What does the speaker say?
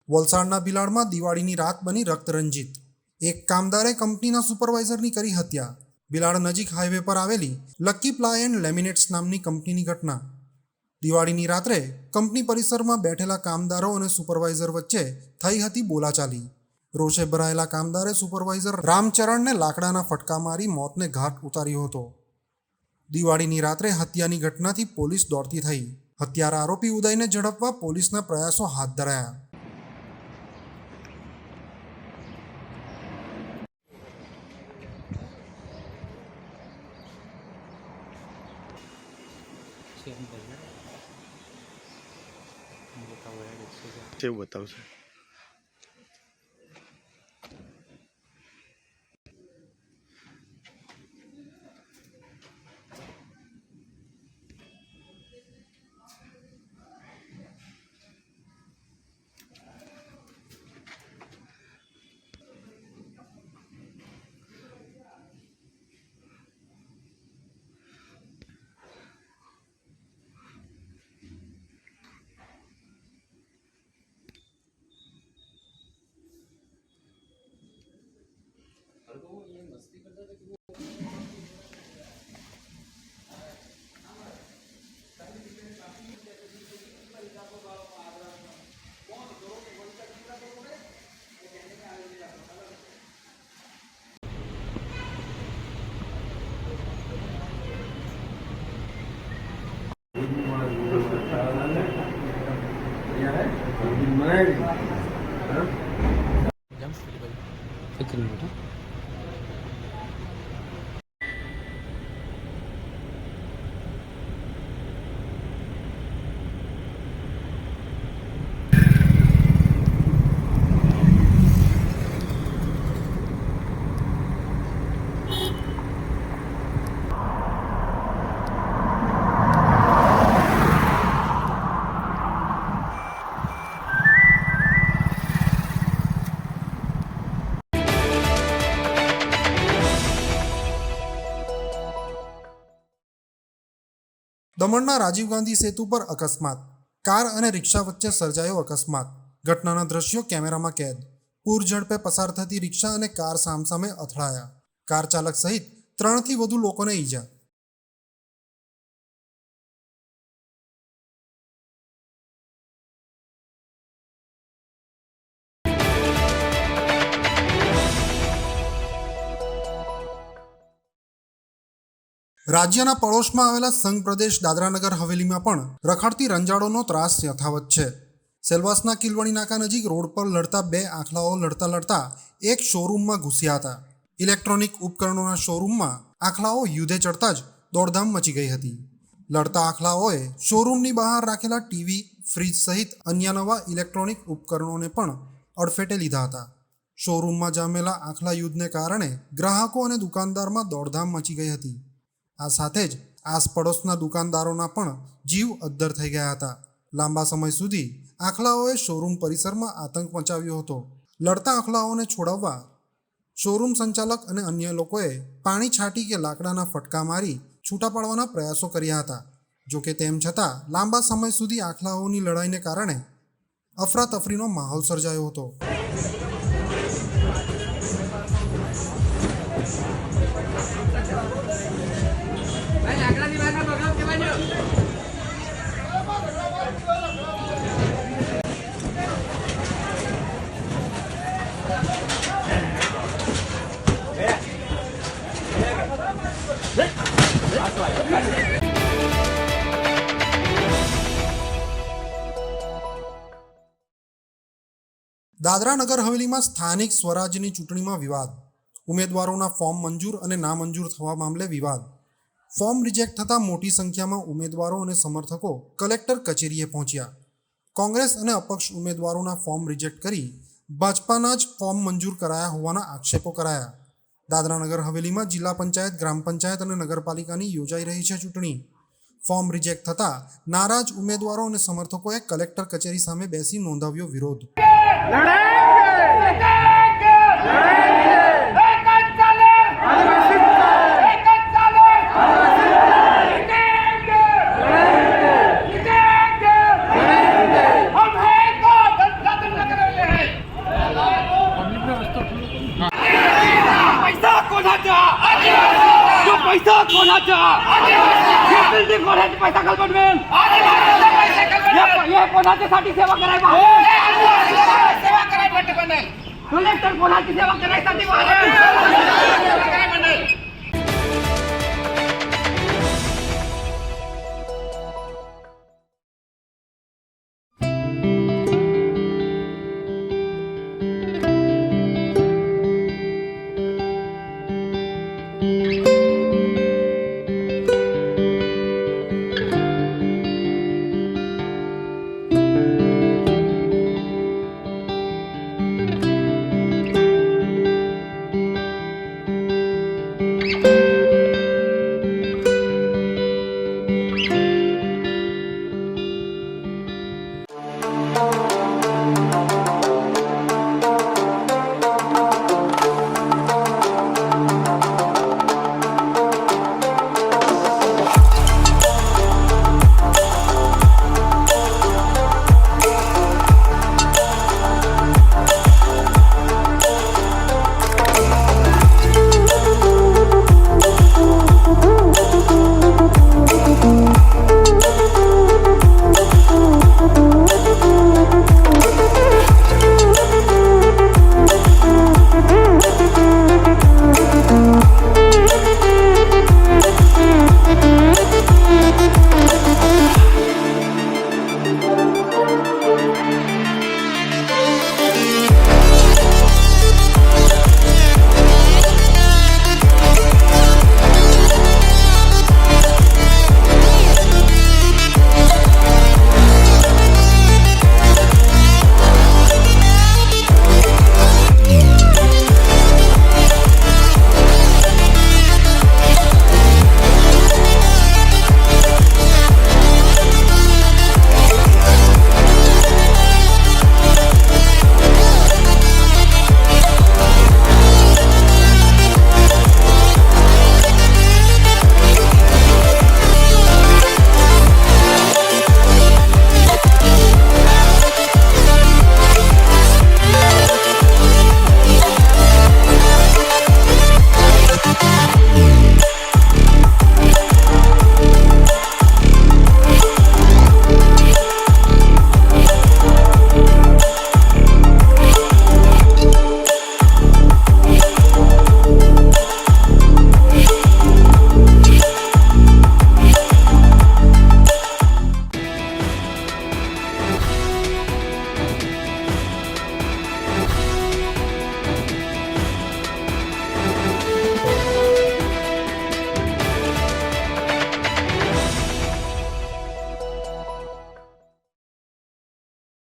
વલસાડના ભિલાડમાં દિવાળીની રાત બની રક્તરંજિત. એક કામદારે કંપનીના સુપરવાઇઝરની કરી હત્યા. ભિલાડ નજીક હાઈવે પર આવેલી લકી પ્લાય એન્ડ લેમિનેટ્સ નામની કંપનીની ઘટના. દિવાળીની રાત્રે કંપની પરિસરમાં બેઠેલા કામદારો અને સુપરવાઇઝર વચ્ચે થઈ હતી બોલાચાલી. રોષે ભરાયેલા કામદારે સુપરવાઇઝર રામચરણને લાકડાના ફટકા મારી મોતને ઘાટ ઉતાર્યો હતો. દિવાળીની રાત્રે હત્યાની ઘટનાથી પોલીસ દોડતી થઈ. હત્યારા આરોપી ઉદયને ઝડપવા પોલીસના પ્રયાસો હાથ ધરાયા. કેવું બતાવશે? દમણના રાજીવ ગાંધી સેતુ પર અકસ્માત. કાર અને રિક્ષા વચ્ચે સર્જાયો અકસ્માત. ઘટનાના દ્રશ્યો કેમેરામાં કેદ. પૂર ઝડપે પસાર થતી રિક્ષા અને કાર સામસામે અથડાયા. કાર ચાલક સહિત 3થી વધુ લોકોને ઈજા. રાજ્યના પડોશમાં આવેલા સંઘ પ્રદેશ દાદરાનગર હવેલીમાં પણ રખડતી રંજાડોનો ત્રાસ યથાવત છે. સેલવાસના કિલવણી નાકા નજીક રોડ પર લડતા બે આખલાઓ લડતા એક શોરૂમમાં ઘૂસ્યા હતા. ઇલેક્ટ્રોનિક ઉપકરણોના શોરૂમમાં આખલાઓ યુદ્ધે ચડતા જ દોડધામ મચી ગઈ હતી. લડતા આખલાઓએ શોરૂમની બહાર રાખેલા ટીવી, ફ્રીજ સહિત અન્ય નવા ઇલેક્ટ્રોનિક ઉપકરણોને પણ અડફેટે લીધા હતા. શોરૂમમાં જામેલા આખલા યુદ્ધને કારણે ગ્રાહકો અને દુકાનદારમાં દોડધામ મચી ગઈ હતી. આ સાથે જ આસપડોશના દુકાનદારોના પણ જીવ અદ્ધર થઈ ગયા હતા. લાંબા સમય સુધી આખલાઓએ શોરૂમ પરિસરમાં આતંક મચાવ્યો હતો. લડતા આખલાઓને છોડાવવા શોરૂમ સંચાલક અને અન્ય લોકોએ પાણી છાંટી કે લાકડાના ફટકા મારી છૂટા પાડવાના પ્રયાસો કર્યા હતા. જોકે તેમ છતાં લાંબા સમય સુધી આખલાઓની લડાઈને કારણે અફરાતફરીનો માહોલ સર્જાયો હતો. દાદરા નગર હવેલીમાં સ્થાનિક સ્વરાજ્યની ચૂંટણીમાં વિવાદ. ઉમેદવારોના ફોર્મ મંજૂર અને નામંજૂર થવા મામલે વિવાદ. ફોર્મ રિજેક્ટ થતાં મોટી સંખ્યામાં ઉમેદવારો અને સમર્થકો કલેક્ટર કચેરીએ પહોંચ્યા. કોંગ્રેસ અને અપક્ષ ઉમેદવારોના ફોર્મ રિજેક્ટ કરી ભાજપાના જ ફોર્મ મંજૂર કરાયા હોવાના આક્ષેપો કરાયા. દાદરા નગર હવેલીમાં જિલ્લા પંચાયત, ગ્રામ પંચાયત અને નગરપાલિકાની યોજાઈ રહી છે ચૂંટણી. ફોર્મ રિજેક્ટ થતાં નારાજ ઉમેદવારો અને સમર્થકોએ કલેક્ટર કચેરી સામે બેસી નોંધાવ્યો વિરોધ. बिल्डिंग कोणाची पैसा कल्पन मिळेल हे कोणाच्यासाठी सेवा करायला कलेक्टर कोणाची सेवा करायसाठी